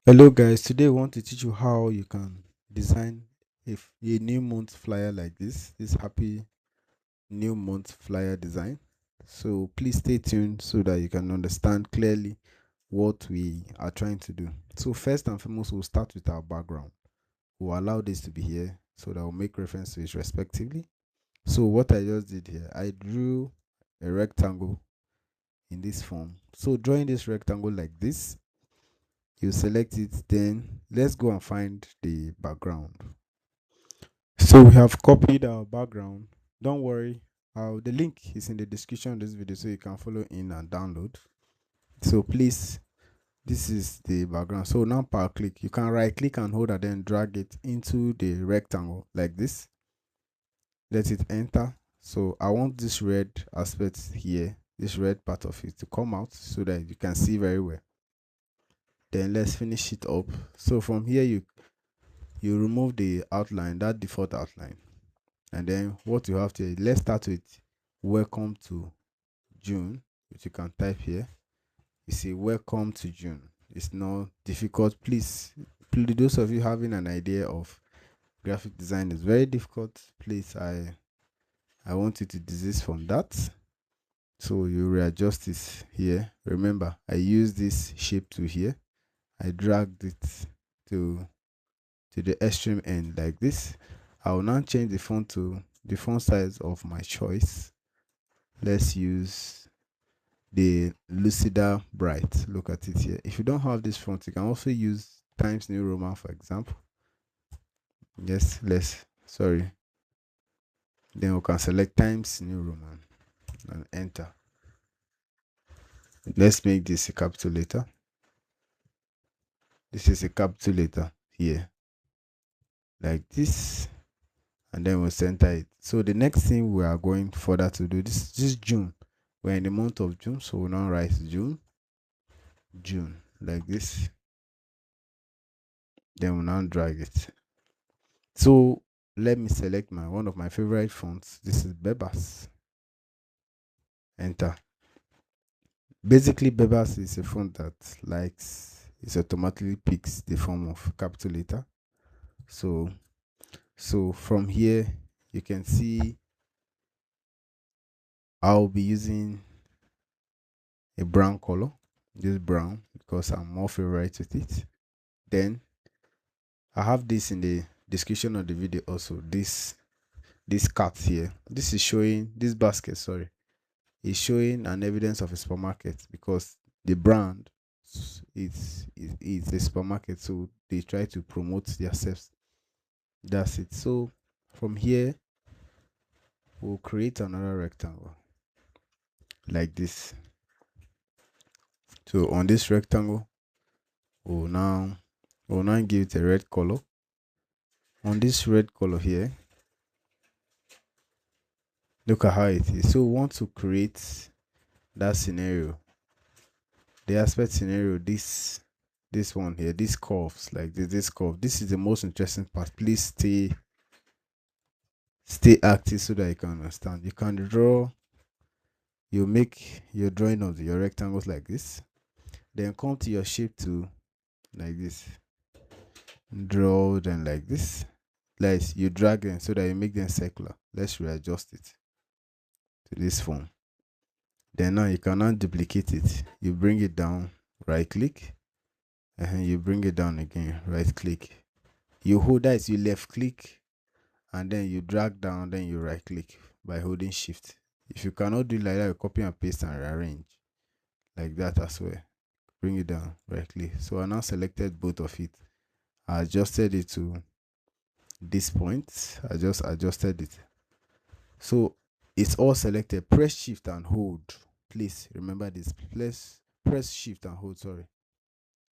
Hello guys, today I want to teach you how you can design a new month flyer like this happy new month flyer design. So please stay tuned so that you can understand clearly what we are trying to do. So first and foremost, we'll start with our background. We'll allow this to be here so that we'll make reference to it respectively. So what I just did here, I drew a rectangle in this form. So drawing this rectangle like this, you select it, then let's go and find the background. So we have copied our background. Don't worry, the link is in the description of this video so you can follow in and download. So please, this is the background. So now power click, you can right click and hold and then drag it into the rectangle like this. Let it enter. So I want this red aspect here, this red part of it to come out so that you can see very well. Then let's finish it up. So from here you remove the outline, that default outline, and then what you have to, let's start with welcome to June, which you can type here. You see welcome to June. It's not difficult. Please, those of you having an idea of graphic design is very difficult, please, I want you to desist from that. So you readjust this here. Remember, I use this shape to here. I dragged it to the extreme end like this. I will now change the font to the font size of my choice. Let's use the Lucida Bright. Look at it here. If you don't have this font, you can also use Times New Roman, for example. Yes, sorry. Then we can select Times New Roman and enter. Let's make this a capital letter. This is a capital letter here, like this, and then we'll center it. So the next thing we are going further to do, this is June. We're in the month of June, so we'll now write June, like this. Then we'll now drag it. So let me select one of my favorite fonts. This is Bebas. Enter. Basically, Bebas is a font that it automatically picks the form of capital letter. So from here you can see I'll be using a brown color, this brown, because I'm more favorite with it. Then I have this in the description of the video also. This cart here, this is showing, this basket, sorry, is showing an evidence of a supermarket because the brand is a supermarket, so they try to promote themselves. That's it. So from here we'll create another rectangle like this. So on this rectangle we'll now give it a red color. On this red color here, look at how it is. So we want to create that scenario, the aspect scenario, this one here, these curves, like this curve. This is the most interesting part. Please stay active so that you can understand. You can draw, you make your drawing of your rectangles like this, then come to your shape tool like this, draw them like this. Like you drag them so that you make them circular. Let's readjust it to this form. Then now you can now duplicate it. You bring it down, right click, and you bring it down again, right click. You hold that, you left click, and then you drag down, then you right click by holding shift. If you cannot do it like that, you copy and paste and rearrange like that as well. Bring it down, right click. So I now selected both of it. I adjusted it to this point. I just adjusted it. So it's all selected. Press shift and hold. Please remember this. Press shift and hold, sorry.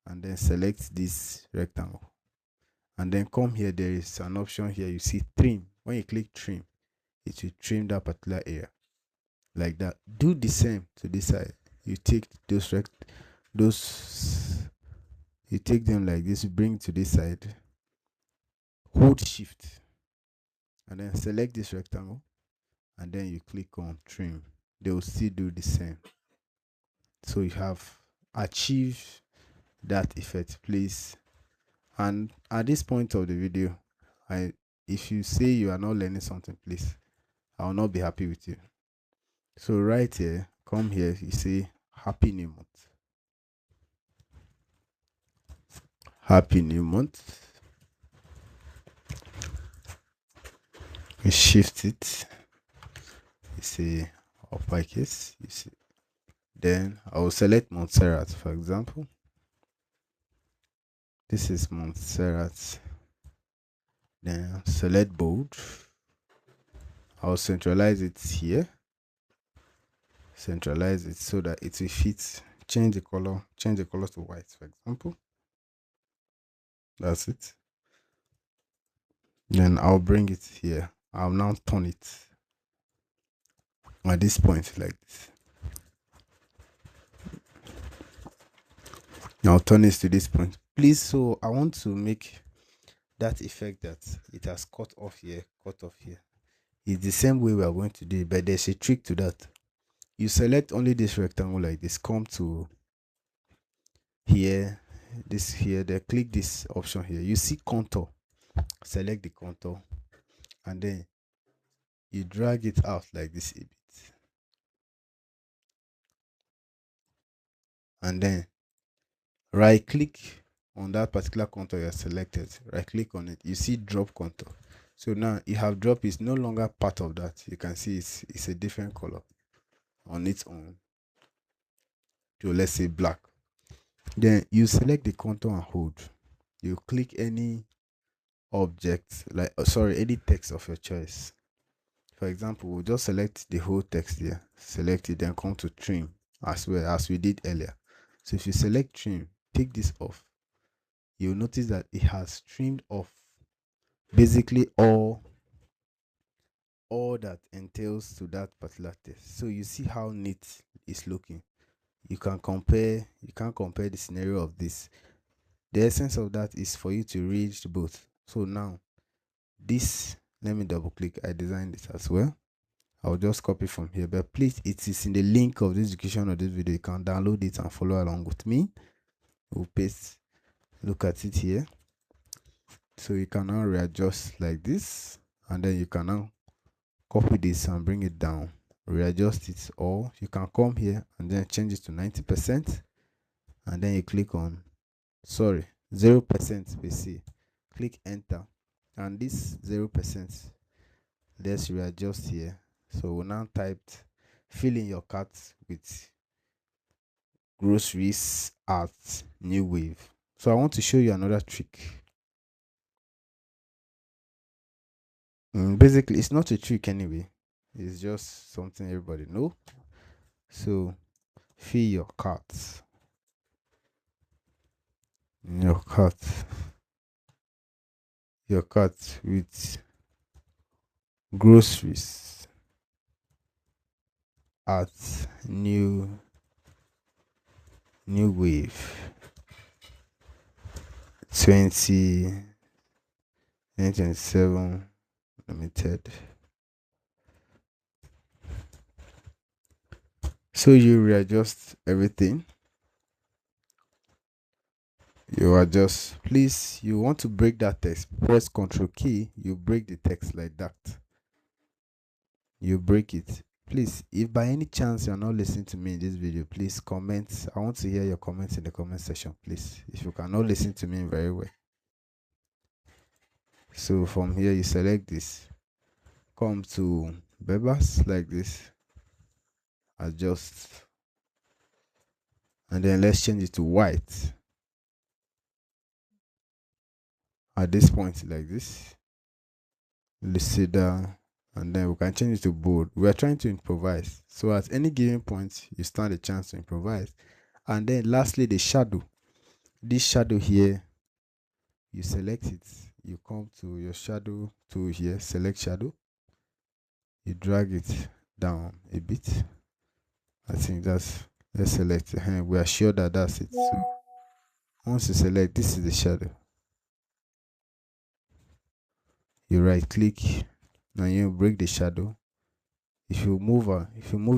And then select this rectangle. And then come here, there is an option here. You see trim. When you click trim, it will trim that particular area. Like that. Do the same to this side. You take you take them like this, you bring it to this side. Hold shift. And then select this rectangle. And then you click on trim. They will still do the same. So you have achieved that effect, please. And at this point of the video, if you say you are not learning something, please, I will not be happy with you. So right here, come here, you say happy new month. Happy new month. You shift it, you say uppercase, you see. Then I will select Montserrat, for example. This is Montserrat. Then select bold. I'll centralize it here. Centralize it so that it will fit. Change the color to white, for example. That's it. Then I'll bring it here. I'll now turn it at this point like this. I'll turn it to this point. Please, so I want to make that effect that it has cut off here, cut off here. It's the same way we are going to do it, but there's a trick to that. You select only this rectangle like this, come to here, this here, then click this option here. You see contour, select the contour, and then you drag it out like this a bit. And then right click on that particular contour you have selected, right click on it, you see drop contour. So now you have drop is no longer part of that. You can see it's a different color on its own, to let's say black. Then you select the contour and hold. You click any object, like any text of your choice. For example, we'll just select the whole text here, select it, then come to trim as well as we did earlier. So if you select trim, take this off, you'll notice that it has trimmed off basically all that entails to that particular text. So you see how neat it's looking. You can't compare the scenario of this. The essence of that is for you to read both. So now this, let me double click, I designed it as well. I'll just copy from here, but please, it is in the link of the description of this video. You can download it and follow along with me. We'll paste, look at it here. So you can now readjust like this, and then you can now copy this and bring it down, readjust it, or you can come here and then change it to 90%, and then you click on 0% PC, click enter, and this 0%, let's readjust here. So we'll now type fill in your cart with groceries at new wave. So I want to show you another trick. Basically, it's not a trick anyway, it's just something everybody know. So fill your cart with groceries at new wave 2027 limited. So you readjust everything. You adjust. Please, you want to break that text, press Ctrl key, you break the text like that. You break it. Please, if by any chance you're not listening to me in this video, please comment. I want to hear your comments in the comment section, please, if you cannot listen to me very well. So from here you select this, come to Bebas like this, adjust, and then let's change it to white at this point like this. Let's see down, and then we can change it to bold. We are trying to improvise, so at any given point you stand a chance to improvise. And then lastly, the shadow. This shadow here, you select it, you come to your shadow tool here, select shadow, you drag it down a bit. I think that's, let's select the hand. We are sure that that's it. So once you select, this is the shadow, you right click, now you break the shadow. If you move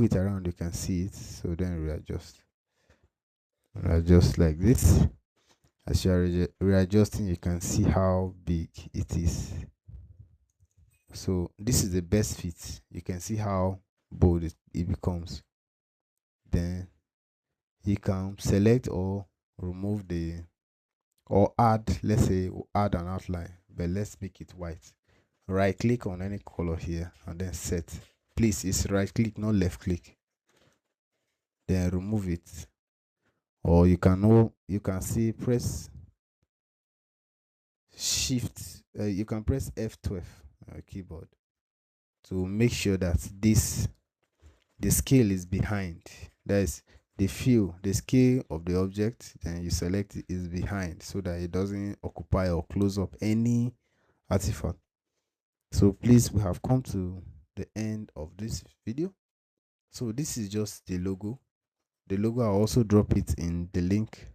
it around, you can see it. So then readjust like this. As you are readjusting, you can see how big it is. So this is the best fit. You can see how bold it becomes. Then you can select or remove the, or add, let's say add an outline, but let's make it white. Right click on any color here and then set. Please, it's right click, not left click. Then remove it. Or you can see press shift, you can press F12 on your keyboard to make sure that the scale is behind. That is the scale of the object. Then you select it is behind so that it doesn't occupy or close up any artifact. So please, we have come to the end of this video. So this is just the logo. The logo, I'll also drop it in the link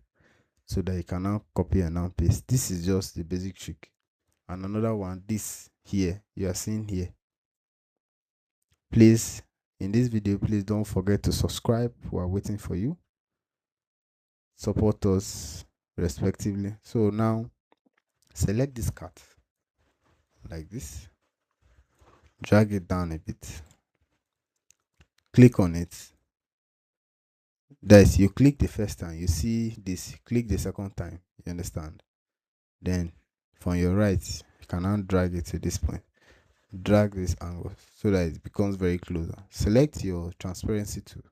so that you can now copy and now paste. This is just the basic trick. And another one, this here, you are seeing here. Please, in this video, please don't forget to subscribe. We are waiting for you. Support us respectively. So now select this cat like this, drag it down a bit, click on it. That you click the first time, you see this, click the second time, you understand? Then from your right, you can now drag it to this point, drag this angle so that it becomes very closer. Select your transparency tool.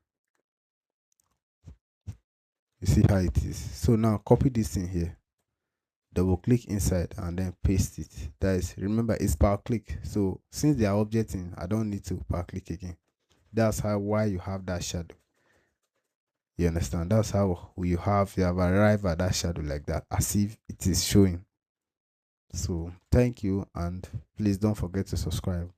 You see how it is. So now copy this thing here, double click inside and then paste it. That is, remember, it's power click. So since they are objecting, I don't need to power click again. That's why you have that shadow. You understand? That's how you have arrived at that shadow like that, as if it is showing. So thank you, and please don't forget to subscribe.